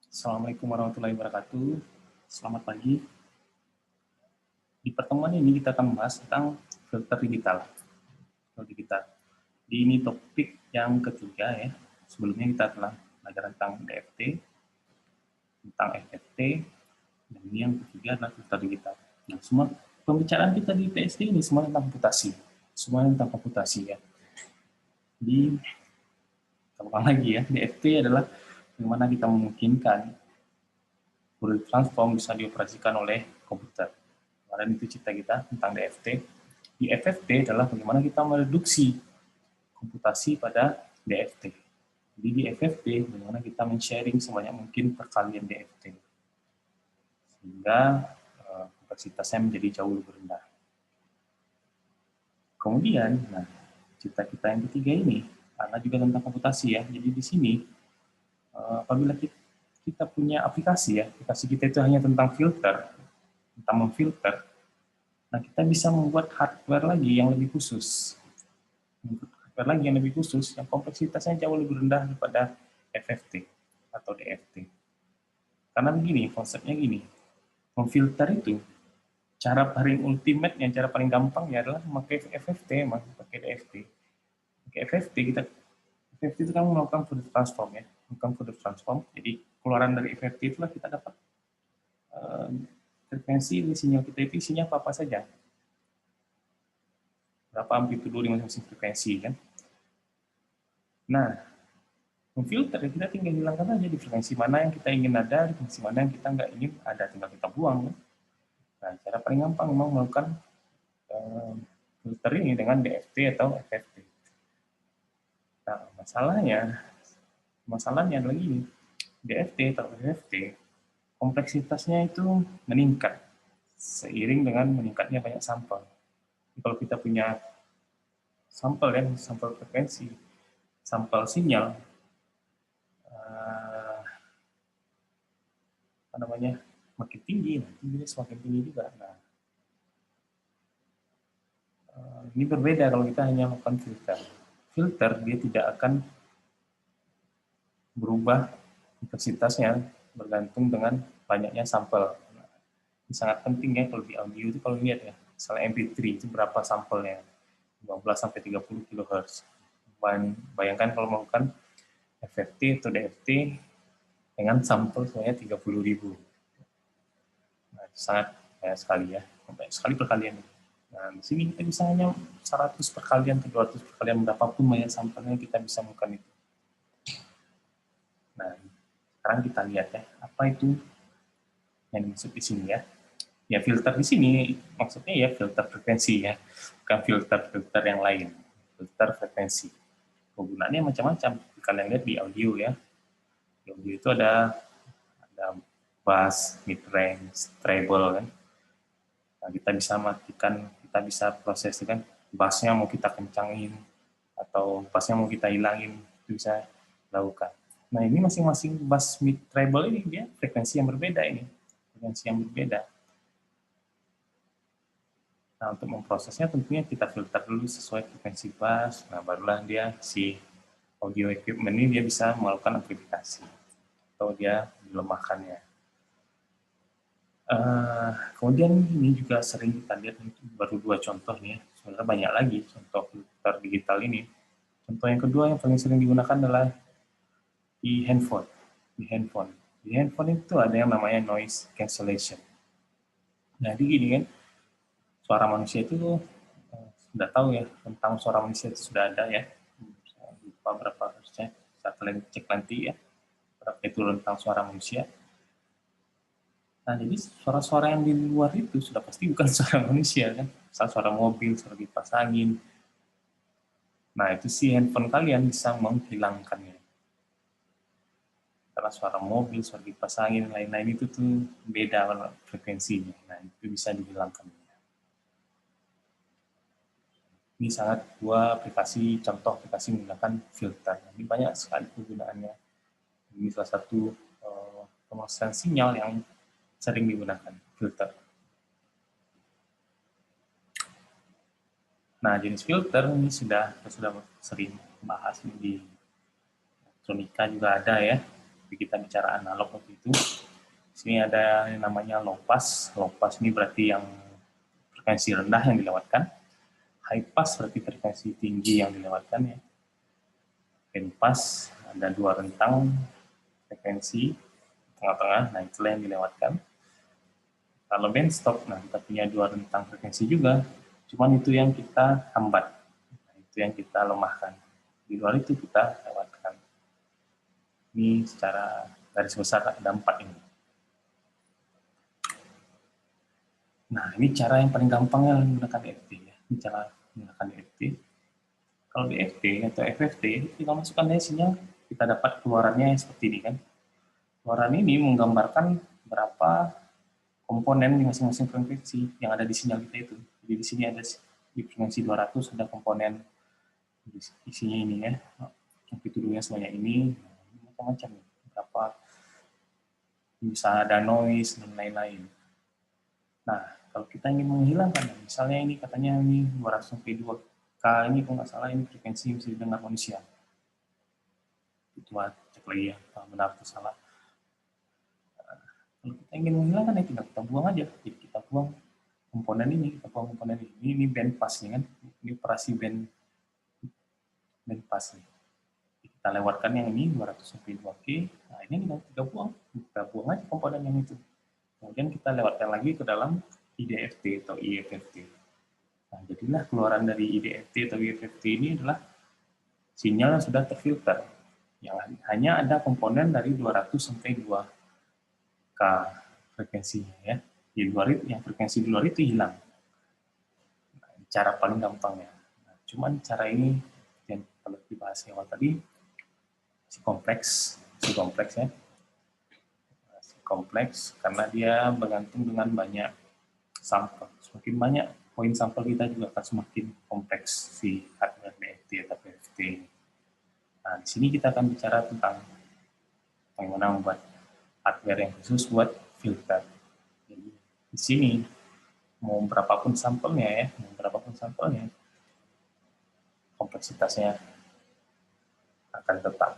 Assalamualaikum warahmatullahi wabarakatuh. Selamat pagi. Di pertemuan ini kita akan membahas tentang filter digital. Ini topik yang ketiga ya. Sebelumnya kita telah belajar tentang DFT, tentang FFT, dan ini yang ketiga adalah filter digital. Nah, semua pembicaraan kita di PSD ini semua tentang komputasi. Semuanya tentang komputasi ya. Di ulang lagi ya, DFT adalah bagaimana kita memungkinkan Fourier transform bisa dioperasikan oleh komputer. Kemarin itu cerita kita tentang DFT. Di FFT adalah bagaimana kita mereduksi komputasi pada DFT. Jadi di FFT bagaimana kita men-sharing sebanyak mungkin perkalian DFT. Sehingga kompleksitasnya menjadi jauh lebih rendah. Kemudian, nah, cerita kita yang ketiga ini karena juga tentang komputasi ya. Jadi di sini apabila kita punya aplikasi ya, aplikasi kita itu hanya tentang filter, tentang memfilter. Nah, kita bisa membuat hardware lagi yang lebih khusus. Hardware lagi yang lebih khusus, yang kompleksitasnya jauh lebih rendah daripada FFT atau DFT. Karena begini, konsepnya gini, memfilter itu, cara paling ultimate, yang cara paling gampang ya adalah memakai FFT, pakai DFT. Pakai FFT, FFT itu kan melakukan Fourier transform ya, melakukan Fourier transform, jadi keluaran dari FFT itulah kita dapat frekuensi sinyal kita itu isinya apa saja. Berapa amplitudo di masing-masing frekuensi kan. Nah, memfilter kita tinggal hilangkan aja di frekuensi mana yang kita ingin ada, di frekuensi mana yang kita nggak ingin ada, tinggal kita buang. Kan? Nah, cara paling gampang memang melakukan filter ini dengan DFT atau FFT. Nah, masalahnya adalah ini, DFT atau FFT, kompleksitasnya itu meningkat seiring dengan meningkatnya banyak sampel. Kalau kita punya sampel ya, sampel frekuensi, sampel sinyal, apa namanya, makin tinggi, nanti dia semakin tinggi juga. Nah, ini berbeda kalau kita hanya melakukan filter. Filter dia tidak akan berubah intensitasnya bergantung dengan banyaknya sampel. Nah, ini sangat penting ya kalau di audio itu kalau lihat ya, misalnya MP3 itu berapa sampelnya, 15 sampai 30 kHz. Bayangkan kalau melakukan FFT atau DFT dengan sampel semuanya 30.000. Nah, sangat banyak sekali ya, banyak sekali perkalian. Nah, di sini kita bisa hanya 100 perkalian atau 200 perkalian, berapapun banyak sampelnya kita bisa melakukan itu. Nah, sekarang kita lihat ya, apa itu yang dimaksud di sini ya. Ya, filter di sini maksudnya ya filter frekuensi ya, bukan filter yang lain, filter frekuensi. Penggunaannya macam-macam. Kalian lihat di audio ya. Di audio itu ada bass, mid range, treble kan. Nah, kita bisa matikan, kita bisa proses kan, bassnya mau kita kencangin atau bassnya mau kita hilangin, itu bisa lakukan. Nah, ini masing-masing bass, mid, treble ini dia frekuensi yang berbeda ini, frekuensi yang berbeda. Nah, untuk memprosesnya tentunya kita filter dulu sesuai frekuensi bass. Nah, barulah dia si audio equipment ini dia bisa melakukan amplifikasi atau dia melemahkannya. Kemudian ini juga sering kita lihat, baru 2 contoh nih ya, sebenarnya banyak lagi contoh filter digital ini. Contoh yang kedua yang paling sering digunakan adalah di handphone. Di handphone itu ada yang namanya noise cancellation. Nah, jadi gini kan, suara manusia itu sudah tahu ya, tentang suara manusia itu sudah ada ya, lupa berapa harusnya, saya cek nanti ya, berapa itu tentang suara manusia. Nah, jadi suara-suara yang di luar itu sudah pasti bukan suara manusia kan, suara mobil, suara kipas angin. Nah, itu si handphone kalian bisa menghilangkannya. Karena suara mobil, suara kipas angin, lain-lain itu tuh beda frekuensinya. Nah, itu bisa dihilangkan. Ini sangat dua aplikasi, contoh aplikasi menggunakan filter. Ini banyak sekali penggunaannya. Ini salah satu pemasangan sinyal yang sering digunakan, filter. Nah, jenis filter ini sudah sering bahas di elektronika juga ada ya. Tapi kita bicara analog waktu itu. Sini ada yang namanya low pass. Low pass ini berarti yang frekuensi rendah yang dilewatkan. High pass berarti frekuensi tinggi yang dilewatkan ya. Band pass ada 2 rentang frekuensi tengah-tengah, nah itulah yang dilewatkan. Kalau band stop, nah kita punya 2 rentang frekuensi juga, cuman itu yang kita hambat, nah, itu yang kita lemahkan. Di luar itu kita lewatkan. Ini secara garis besar ada 4 ini. Nah, ini cara yang paling gampangnya menggunakan DFT ya. Ini cara menggunakan DFT. Kalau DFT atau FFT, kita masukkan sinyal, kita dapat keluarannya seperti ini kan. Keluaran ini menggambarkan berapa komponen di masing-masing frekuensi yang ada di sinyal kita itu. Jadi di sini ada di frekuensi 200 ada komponen isinya ini ya. Amplitudonya sebanyak ini, macam-macam. Berapa bisa ada noise dan lain-lain. Nah, kalau kita ingin menghilangkan, misalnya ini katanya ini 200 sampai 2K ini kalau nggak salah ini frekuensi yang bisa didengar manusia. Itu cek lagi ya, benar atau salah. Kalau kita ingin menghilangkan ya tinggal kita buang aja. Jadi kita buang komponen ini, kita buang komponen ini. Ini band pass nih kan, ini operasi band pass nih. Kita lewatkan yang ini 200 sampai 2K. Nah ini kita buang aja komponen yang itu. Kemudian kita lewatkan lagi ke dalam IDFT atau IFFT. Nah, jadilah keluaran dari IDFT atau IFFT ini adalah sinyal yang sudah terfilter. Yang hanya ada komponen dari 200 sampai 2K frekuensinya ya. Di luar itu, yang frekuensi di luar itu hilang. Nah, cara paling gampangnya. Nah, cuman cara ini yang kalau dibahas awal tadi si kompleks ya. Kompleks karena dia bergantung dengan banyak sampel. Semakin banyak poin sampel kita juga akan semakin kompleks si hardware DFT atau PFT. Nah, di sini kita akan bicara tentang bagaimana membuat hardware yang khusus buat filter. Jadi, di sini mau berapapun sampelnya kompleksitasnya akan tetap